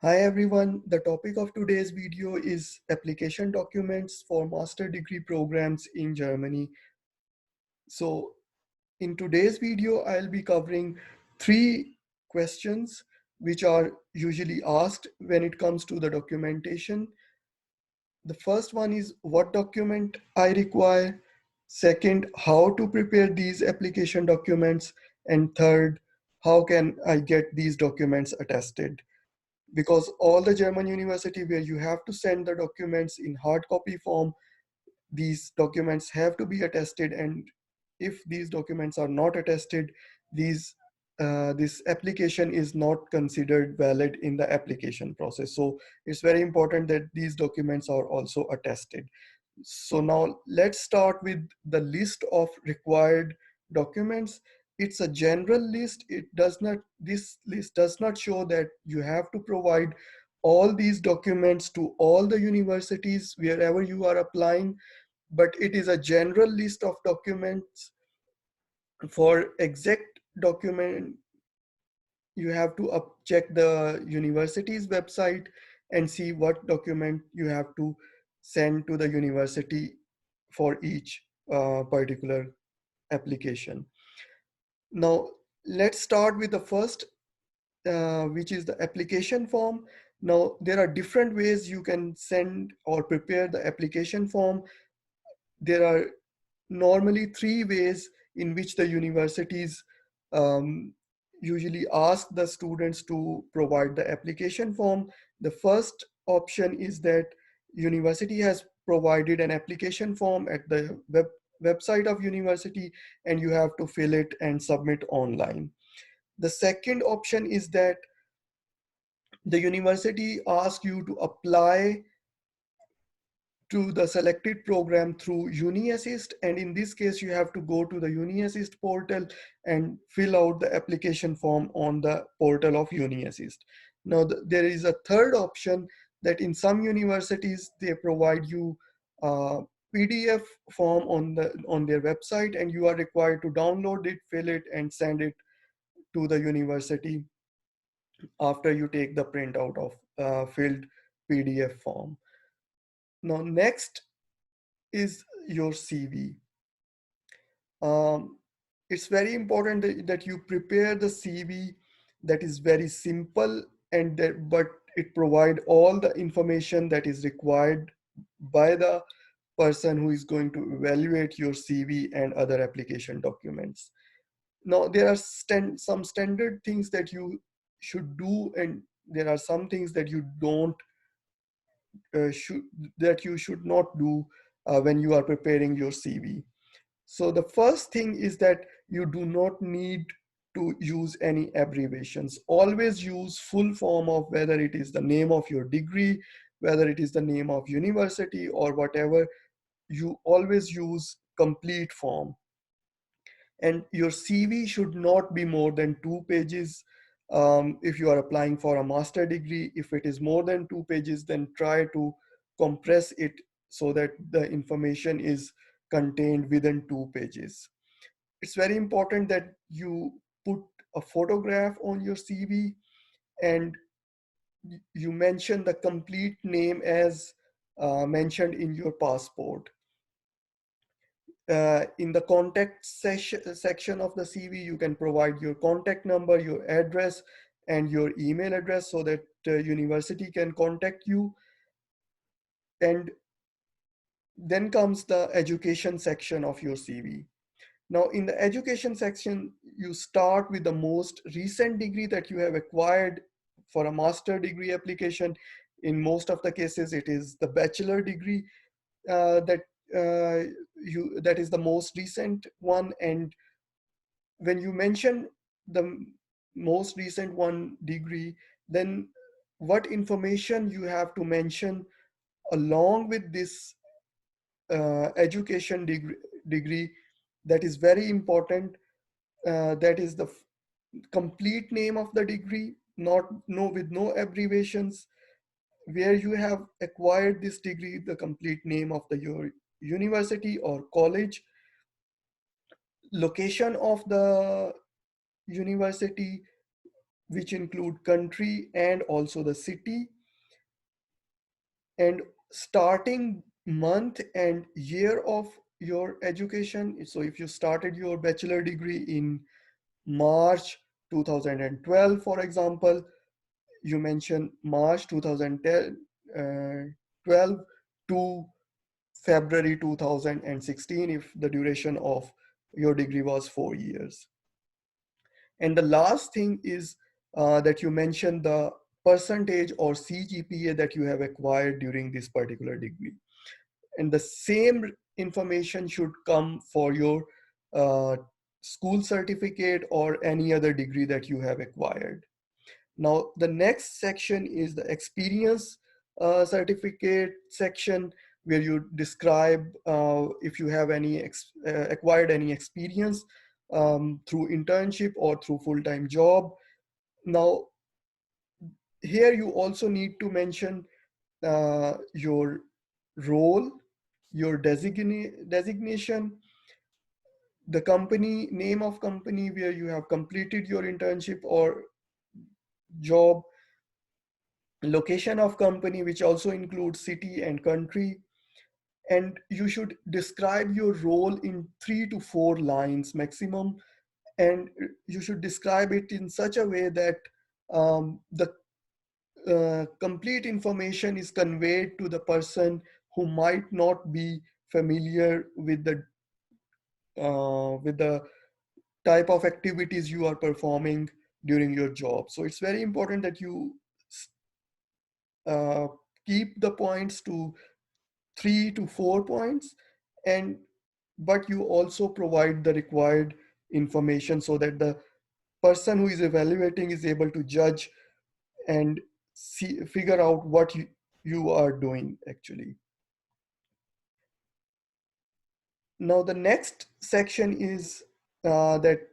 Hi everyone, the topic of today's video is application documents for master degree programs in Germany. So in today's video, I'll be covering three questions which are usually asked when it comes to the documentation. The first one is what document I require. Second, how to prepare these application documents. And third, how can I get these documents attested? Because all the German university where you have to send the documents in hard copy form, these documents have to be attested, and if these documents are not attested, this application is not considered valid in the application process. So it's very important that these documents are also attested. So now let's start with the list of required documents. It's a general list. This list does not show that you have to provide all these documents to all the universities wherever you are applying, but it is a general list of documents. For exact document, you have to check the university's website and see what document you have to send to the university for each particular application. Now, let's start with the first, which is the application form. Now, there are different ways you can send or prepare the application form. There are normally three ways in which the universities um, usually ask the students to provide the application form. The first option is that university has provided an application form at the website of university, and you have to fill it and submit online. The second option is that the university asks you to apply to the selected program through UniAssist, and in this case you have to go to the UniAssist portal and fill out the application form on the portal of UniAssist. Now there is a third option that in some universities they provide you a PDF form on their website, and you are required to download it, fill it, and send it to the university after you take the printout of filled PDF form. Now next is your CV. Um, it's very important that you prepare the CV that is very simple, and that but it provide all the information that is required by the person who is going to evaluate your CV and other application documents. Now there are some standard things that you should do, and there are some things that you don't should that you should not do when you are preparing your CV. So the first thing is that you do not need to use any abbreviations. Always use full form of whether it is the name of your degree, whether it is the name of university or whatever. You always use complete form. And your CV should not be more than 2 pages. If you are applying for a master degree, if it is more than 2 pages, then try to compress it so that the information is contained within 2 pages. It's very important that you put a photograph on your CV, and you mention the complete name as mentioned in your passport. In the contact section of the CV, you can provide your contact number, your address, and your email address so that university can contact you. And then comes the education section of your CV. Now, in the education section, you start with the most recent degree that you have acquired for a master degree application. In most of the cases, it is the bachelor degree that that is the most recent one. And when you mention the most recent one degree, then what information you have to mention along with this education degree, that is very important. That is the complete name of the degree, not no with no abbreviations. Where you have acquired this degree, the complete name of your university or college, location of the university, which include country and also the city, and starting month and year of your education. So if you started your bachelor degree in March 2012, for example, you mention March 2010, 12 to February 2016 if the duration of your degree was 4 years. And the last thing is that you mentioned the percentage or CGPA that you have acquired during this particular degree. And the same information should come for your uh, school certificate or any other degree that you have acquired. Now, the next section is the experience certificate section, where you describe if you have any acquired any experience through internship or through full-time job. Now, here you also need to mention your role, your designation, the company name of company where you have completed your internship or job, location of company, which also includes city and country. And you should describe your role in 3 to 4 lines maximum. And you should describe it in such a way that the complete information is conveyed to the person who might not be familiar with the type of activities you are performing during your job. So it's very important that you uh, keep the points to 3 to 4 points, and but you also provide the required information so that the person who is evaluating is able to judge and figure out what you are doing actually. Now the next section is that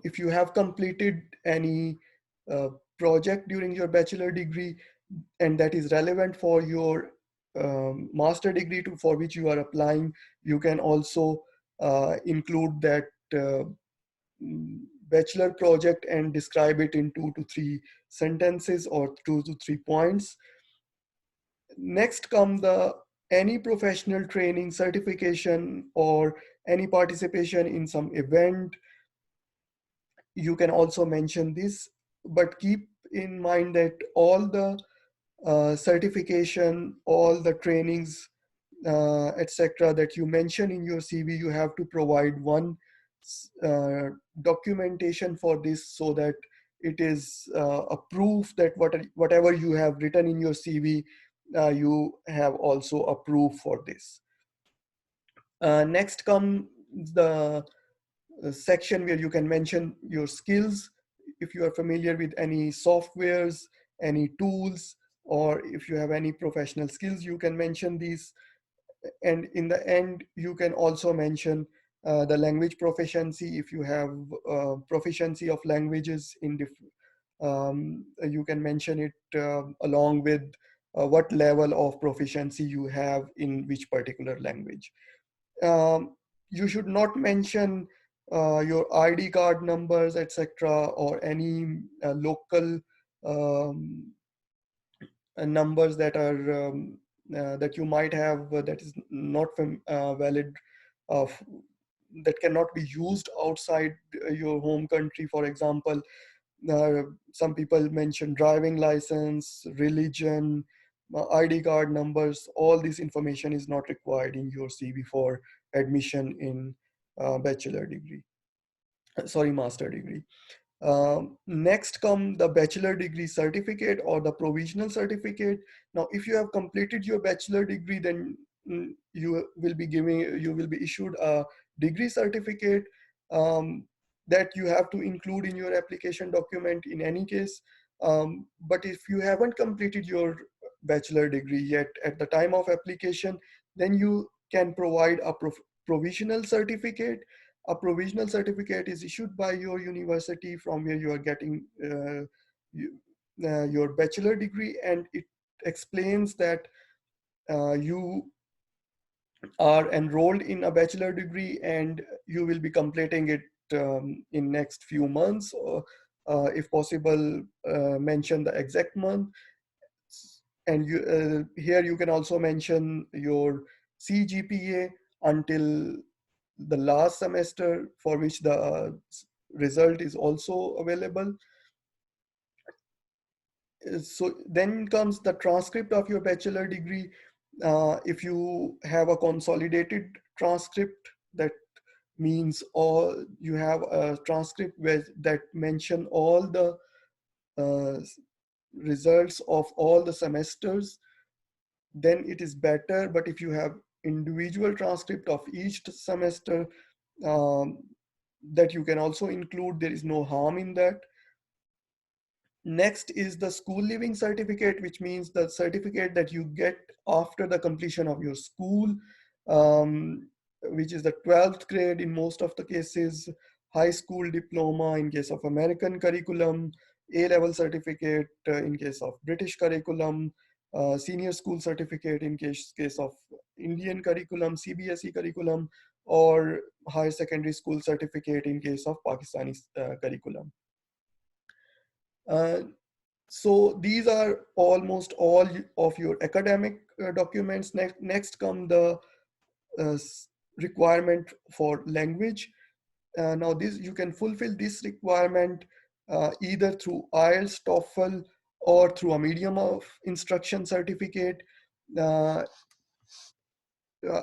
if you have completed any uh, project during your bachelor degree and that is relevant for your master degree for which you are applying, you can also include that bachelor project and describe it in 2 to 3 sentences or 2 to 3 points. Next come the any professional training, certification, or any participation in some event. You can also mention this, but keep in mind that all the certification, all the trainings, etc., that you mention in your CV, you have to provide one uh, documentation for this so that it is a proof that whatever you have written in your CV, you have also a proof for this. Next come the section where you can mention your skills. If you are familiar with any softwares, any tools, or if you have any professional skills, you can mention these. And in the end, you can also mention the language proficiency. If you have proficiency of languages in you can mention it along with what level of proficiency you have in which particular language. um, you should not mention your ID card numbers, etc., or any local um, numbers that are that you might have that is not valid, of that cannot be used outside your home country. For example, some people mention driving license, religion, ID card numbers. All this information is not required in your CV for admission in bachelor degree, sorry, master degree. Next come the bachelor degree certificate or the provisional certificate. Now, if you have completed your bachelor degree, then you will be issued a degree certificate that you have to include in your application document in any case. But if you haven't completed your bachelor degree yet at the time of application, then you can provide a provisional certificate. A provisional certificate is issued by your university from where you are getting your bachelor degree, and it explains that you are enrolled in a bachelor degree and you will be completing it in next few months. If possible, mention the exact month. And here you can also mention your CGPA until the last semester for which the result is also available. So then comes the transcript of your bachelor degree. If you have a consolidated transcript, that means all you have a transcript where that mention all the uh, results of all the semesters, then it is better. But if you have individual transcript of each semester, um, that you can also include, there is no harm in that. Next is the school living certificate, which means the certificate that you get after the completion of your school, which is the 12th grade in most of the cases, high school diploma in case of American curriculum, A-level certificate in case of British curriculum, senior school certificate in case of Indian curriculum, CBSE curriculum, or higher secondary school certificate in case of Pakistani curriculum. Uh, so these are almost all of your academic documents. Next come the requirement for language. Now this, you can fulfill this requirement either through IELTS, TOEFL, or through a medium of instruction certificate. Uh,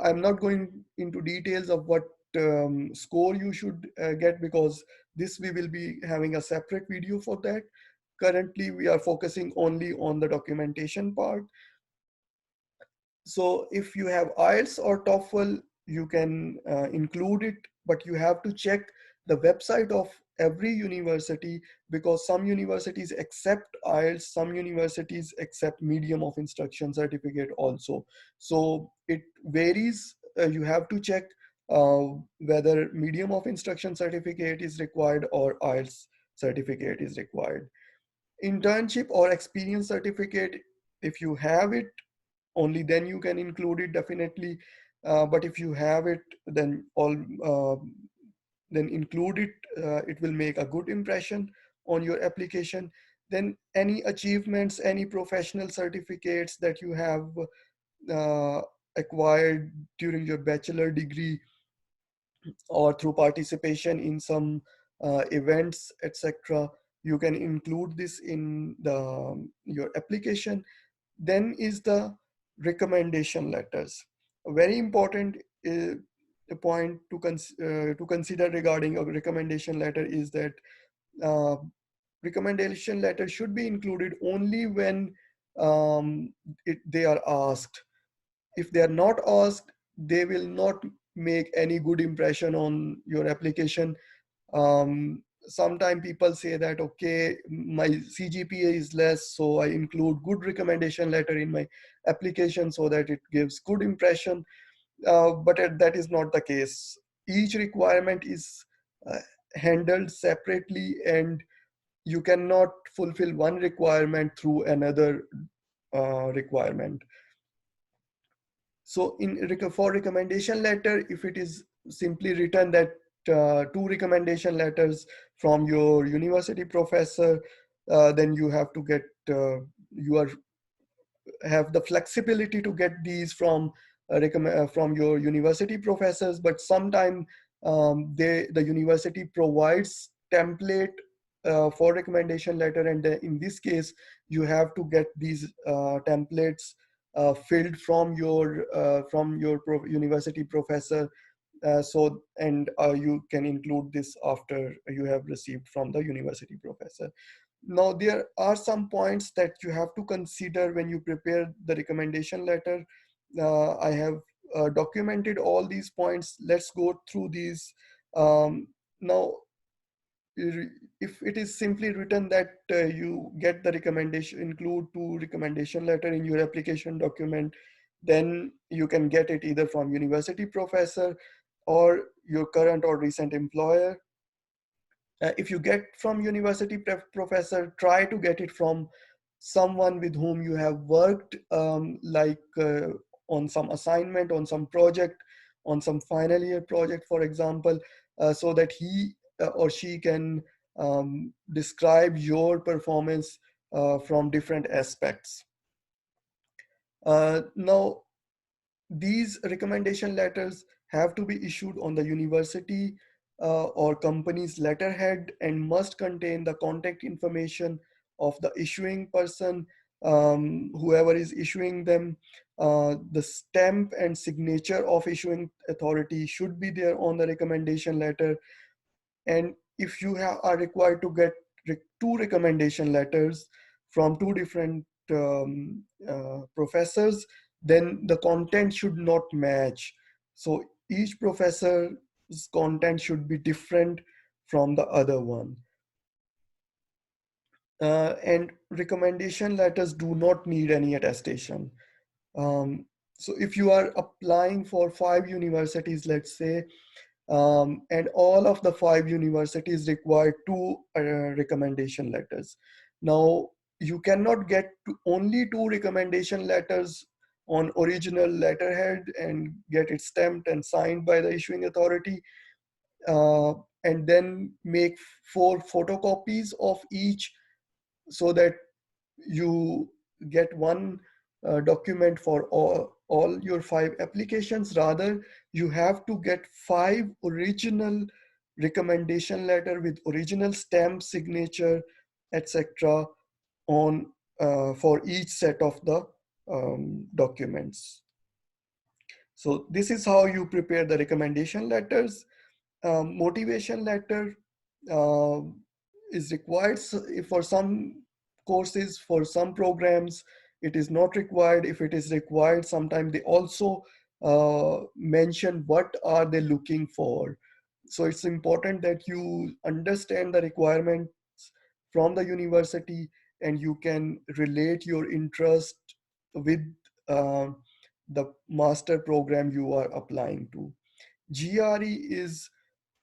I'm not going into details of what score you should get, because this we will be having a separate video for that. Currently, we are focusing only on the documentation part. So if you have IELTS or TOEFL, you can include it, but you have to check the website of every university, because some universities accept IELTS, some universities accept medium of instruction certificate also. So it varies. You have to check uh, whether medium of instruction certificate is required or IELTS certificate is required. Internship or experience certificate, if you have it, only then you can include it, definitely. But if you have it, then then include it. It will make a good impression on your application. Then any achievements, any professional certificates that you have uh, acquired during your bachelor degree, or through participation in some events, etc., you can include this in your application. Then is the recommendation letters. A very important point to consider regarding a recommendation letter is that uh, recommendation letter should be included only when they are asked. If they are not asked, they will not make any good impression on your application. Sometimes people say that, okay, my CGPA is less, so I include good recommendation letter in my application so that it gives good impression. But that is not the case. Each requirement is uh, handled separately, and you cannot fulfill one requirement through another requirement. So for recommendation letter, if it is simply written that two recommendation letters from your university professor, then you have to get, you are have the flexibility to get these from your university professors. But sometimes the university provides template for recommendation letter, and in this case you have to get these templates filled from your university professor. You can include this after you have received from the university professor. Now, there are some points that you have to consider when you prepare the recommendation letter. I have documented all these points. Let's go through these. Now, if it is simply written that you get the recommendation, include two recommendation letter in your application document, then you can get it either from university professor or your current or recent employer. If you get from university professor, try to get it from someone with whom you have worked, on some assignment, on some project, on some final year project, for example, so that he or she can describe your performance from different aspects. Now, these recommendation letters have to be issued on the university or company's letterhead and must contain the contact information of the issuing person, whoever is issuing them. The stamp and signature of issuing authority should be there on the recommendation letter. And if you are required to get two recommendation letters from two different professors, then the content should not match. So each professor's content should be different from the other one. And recommendation letters do not need any attestation. Um, so if you are applying for 5 universities, let's say, and all of the 5 universities require two recommendation letters. Now, you cannot get only two recommendation letters on original letterhead and get it stamped and signed by the issuing authority, uh, and then make 4 photocopies of each so that you get one document for all your 5 applications. Rather, you have to get 5 original recommendation letter with original stamp, signature, etc. on for each set of the documents. So this is how you prepare the recommendation letters. Motivation letter uh, is required for some courses. For some programs it is not required. If it is required, sometimes they also mention what are they looking for. So it's important that you understand the requirements from the university and you can relate your interest with uh, the master program you are applying to. GRE is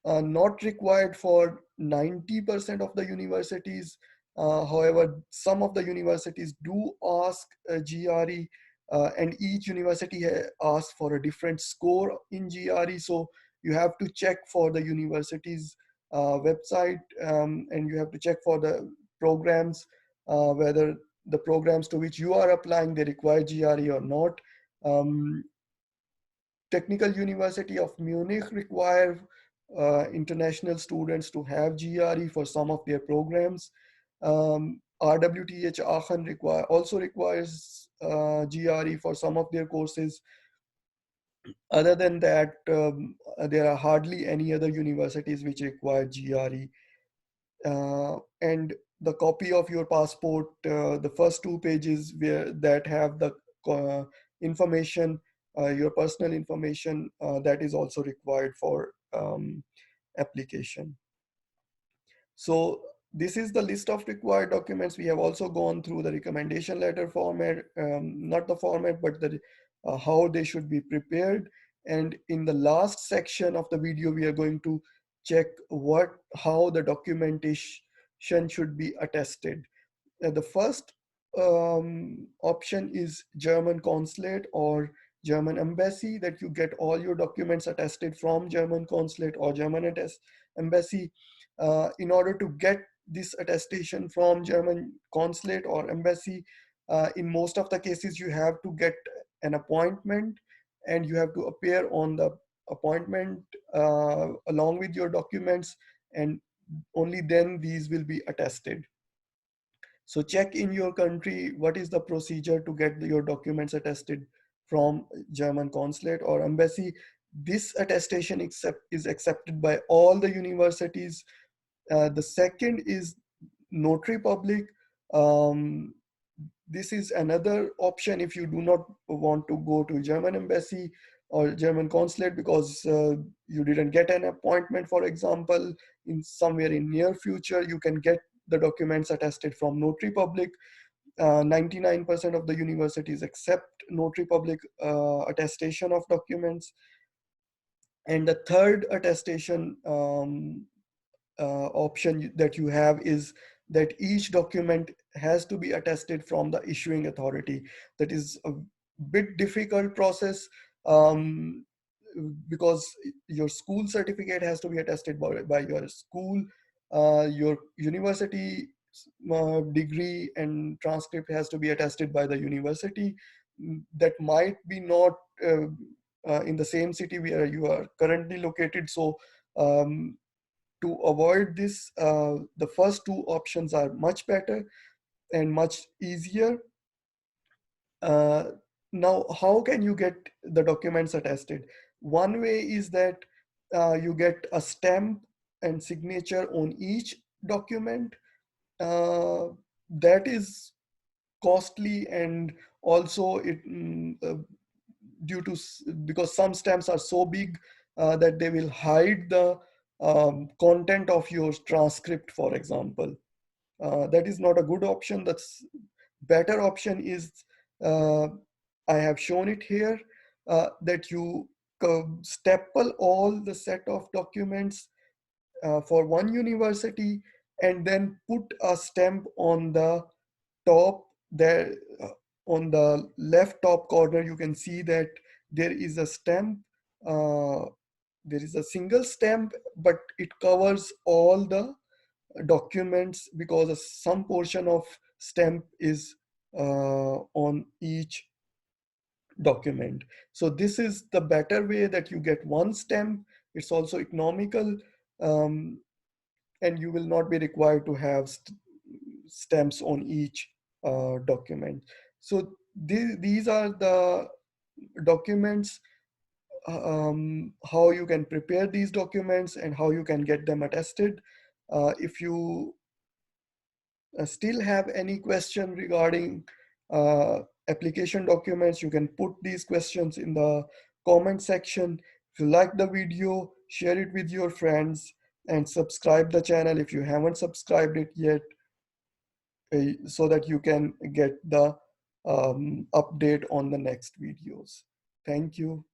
not required for 90% of the universities. However, some of the universities do ask GRE, and each university asks for a different score in GRE. So you have to check for the university's website, and you have to check for the programs, whether the programs to which you are applying, they require GRE or not. Um, Technical University of Munich require international students to have GRE for some of their programs. RWTH Aachen also requires GRE for some of their courses. Other than that, there are hardly any other universities which require GRE. And the copy of your passport, the first 2 pages that have the uh, information, your personal information, that is also required for application. So this is the list of required documents. We have also gone through the recommendation letter format, not the format, but the how they should be prepared. And in the last section of the video, we are going to check how the documentation should be attested. The first option is German consulate or German embassy, that you get all your documents attested from German consulate or German embassy. In order to get this attestation from German consulate or embassy, in most of the cases, you have to get an appointment and you have to appear on the appointment along with your documents, and only then these will be attested. So check in your country what is the procedure to get your documents attested from German consulate or embassy. This attestation is accepted by all the universities. The second is notary public. Um, this is another option if you do not want to go to German embassy or German consulate because you didn't get an appointment, for example, in somewhere in near future. You can get the documents attested from notary public. 99% of the universities accept notary public attestation of documents. And the third attestation option that you have is that each document has to be attested from the issuing authority. That is a bit difficult process, um, because your school certificate has to be attested by your school. your university degree and transcript has to be attested by the university. That might be not in the same city where you are currently located. So um, to avoid this, the first two options are much better and much easier. Uh, Now, how can you get the documents attested? One way is that you get a stamp and signature on each document. Uh, that is costly, and also due to because some stamps are so big that they will hide the content of your transcript, for example. That is not a good option. That's better option is, uh, I have shown it here, that you staple all the set of documents for one university and then put a stamp on the top there. On the left top corner you can see that there is a stamp. uh, there is a single stamp, but it covers all the documents because some portion of stamp is on each document. So this is the better way, that you get one stamp. It's also economical, um, and you will not be required to have stamps on each document. So these are the documents, how you can prepare these documents and how you can get them attested. If you still have any question regarding uh, application documents, you can put these questions in the comment section. If you like the video, share it with your friends and subscribe the channel if you haven't subscribed it yet, so that you can get the update on the next videos. Thank you.